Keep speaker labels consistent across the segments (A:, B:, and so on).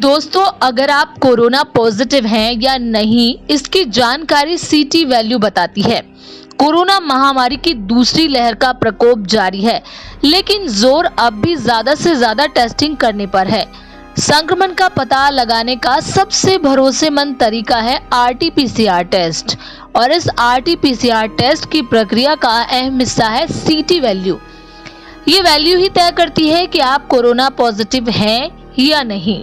A: दोस्तों, अगर आप कोरोना पॉजिटिव हैं या नहीं, इसकी जानकारी सीटी वैल्यू बताती है। कोरोना महामारी की दूसरी लहर का प्रकोप जारी है, लेकिन जोर अब भी ज्यादा से ज्यादा टेस्टिंग करने पर है। संक्रमण का पता लगाने का सबसे भरोसेमंद तरीका है आरटी-पीसीआर टेस्ट, और इस आरटी-पीसीआर टेस्ट की प्रक्रिया का अहम हिस्सा है सीटी वैल्यू। ये वैल्यू ही तय करती है कि आप कोरोना पॉजिटिव हैं या नहीं।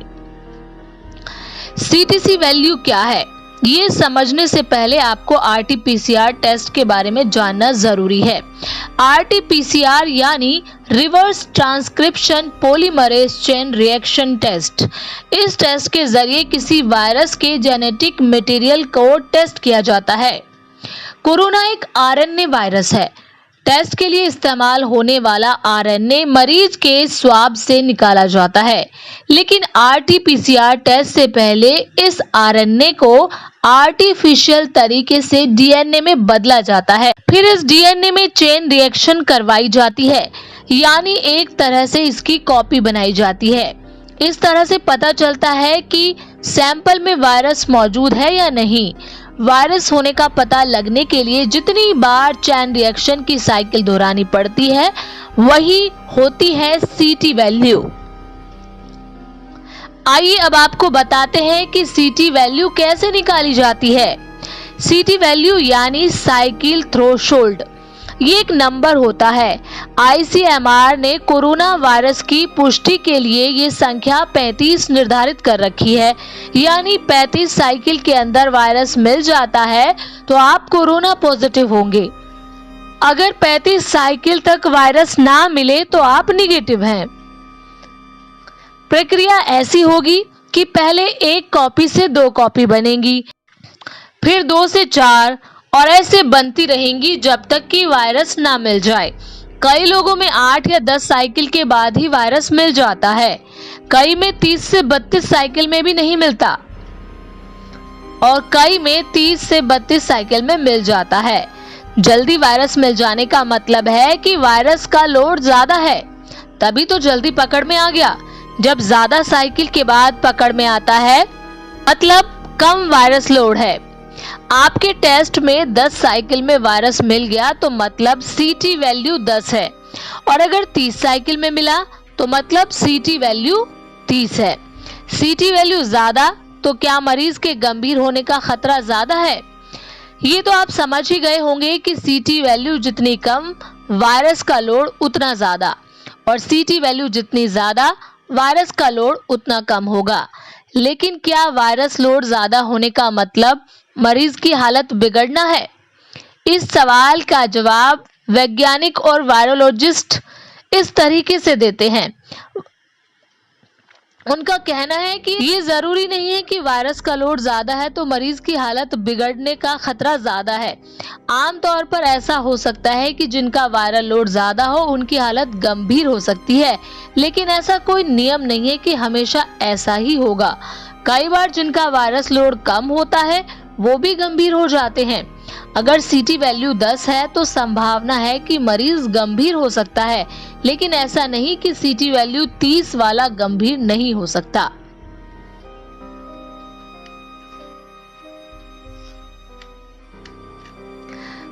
A: सीटीसी वैल्यू क्या है, ये समझने से पहले आपको आरटी-पीसीआर टेस्ट के बारे में जानना जरूरी है। आरटी-पीसीआर यानी reverse transcription polymerase chain reaction test. इस टेस्ट के जरिए किसी वायरस के जेनेटिक मटेरियल को टेस्ट किया जाता है। कोरोना एक आरएनए वायरस है। टेस्ट के लिए इस्तेमाल होने वाला आरएनए मरीज के स्वाब से निकाला जाता है, लेकिन आरटी-पीसीआर टेस्ट से पहले इस आरएनए को आर्टिफिशियल तरीके से डीएनए में बदला जाता है। फिर इस डीएनए में चेन रिएक्शन करवाई जाती है, यानी एक तरह से इसकी कॉपी बनाई जाती है। इस तरह से पता चलता है कि सैंपल में वायरस मौजूद है या नहीं। वायरस होने का पता लगने के लिए जितनी बार चेन रिएक्शन की साइकिल दोहरानी पड़ती है, वही होती है सीटी वैल्यू। आइए अब आपको बताते हैं कि सीटी वैल्यू कैसे निकाली जाती है। सीटी वैल्यू यानी साइकिल थ्रेशोल्ड, ये एक नंबर होता है। आईसीएमआर ने कोरोना वायरस की पुष्टि के लिए ये संख्या 35 निर्धारित कर रखी है, यानी 35 साइकिल के अंदर वायरस मिल जाता है तो आप कोरोना पॉजिटिव होंगे। अगर 35 साइकिल तक वायरस ना मिले तो आप निगेटिव हैं। प्रक्रिया ऐसी होगी कि पहले 1 कॉपी से 2 कॉपी बनेंगी, फिर 2 से 4 और ऐसे बनती रहेंगी जब तक कि वायरस ना मिल जाए। कई लोगों में 8 या 10 साइकिल के बाद ही वायरस मिल जाता है। कई में 30 से 32 साइकिल में भी नहीं मिलता और कई में 30 से 32 साइकिल में मिल जाता है। जल्दी वायरस मिल जाने का मतलब है कि वायरस का लोड ज्यादा है, तभी तो जल्दी पकड़ में आ गया। जब ज्यादा साइकिल के बाद पकड़ में आता है, मतलब कम वायरस लोड है। आपके टेस्ट में 10 साइकिल में वायरस मिल गया तो मतलब सीटी वैल्यू 10 है, और अगर 30 साइकिल में मिला तो मतलब सीटी वैल्यू 30 है। सीटी वैल्यू ज्यादा तो क्या मरीज के गंभीर होने का खतरा ज्यादा है? ये तो आप समझ ही गए होंगे कि सीटी वैल्यू जितनी कम, वायरस का लोड उतना ज्यादा, और सीटी वैल्यू जितनी ज्यादा, वायरस का लोड उतना कम होगा। लेकिन क्या वायरस लोड ज्यादा होने का मतलब मरीज की हालत बिगड़ना है? इस सवाल का जवाब वैज्ञानिक और वायरोलॉजिस्ट इस तरीके से देते हैं। उनका कहना है कि ये जरूरी नहीं है कि वायरस का लोड ज्यादा है तो मरीज की हालत बिगड़ने का खतरा ज्यादा है। आमतौर पर ऐसा हो सकता है कि जिनका वायरल लोड ज्यादा हो उनकी हालत गंभीर हो सकती है, लेकिन ऐसा कोई नियम नहीं है कि हमेशा ऐसा ही होगा। कई बार जिनका वायरस लोड कम होता है वो भी गंभीर हो जाते हैं। अगर सीटी वैल्यू 10 है तो संभावना है कि मरीज गंभीर हो सकता है, लेकिन ऐसा नहीं कि सीटी वैल्यू 30 वाला गंभीर नहीं हो सकता।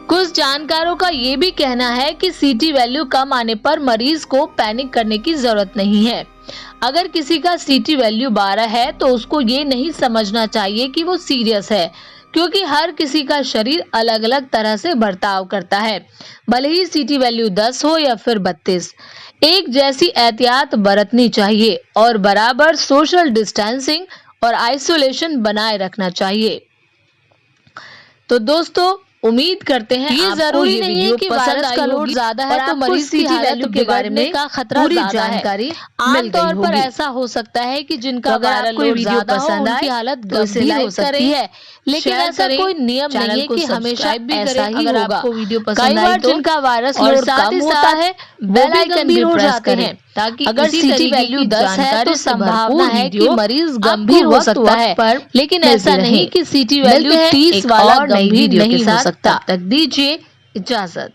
A: कुछ जानकारों का ये भी कहना है कि सीटी वैल्यू कम आने पर मरीज को पैनिक करने की जरूरत नहीं है। अगर किसी का सीटी वैल्यू 12 है तो उसको ये नहीं समझना चाहिए कि वो सीरियस है, क्योंकि हर किसी का शरीर अलग अलग तरह से बर्ताव करता है। भले ही सीटी वैल्यू 10 हो या फिर 32, एक जैसी एहतियात बरतनी चाहिए और बराबर सोशल डिस्टेंसिंग और आइसोलेशन बनाए रखना चाहिए। तो दोस्तों, उम्मीद करते हैं ये जरूरी नहीं है कि वायरस का लोड ज्यादा है तो मरीज की हालत बिगड़ने का खतरा ज्यादा है। आमतौर पर ऐसा हो सकता है कि जिनका वायरल लोड ज्यादा हो उनकी हालत गंभीर हो सकती है, लेकिन ऐसा कोई नियम नहीं है कि हमेशा ऐसा ही होगा। कई बार जिनका वायरस लोड कम होता है वो भी गंभीर हो जाते हैं। ताकि अगर सीटी वैल्यू 10 है तो संभावना है कि मरीज गंभीर हो सकता है, लेकिन ऐसा नहीं कि सीटी वैल्यू 30 वाला गंभीर नहीं हो सकता। तब तक दीजिए इजाजत।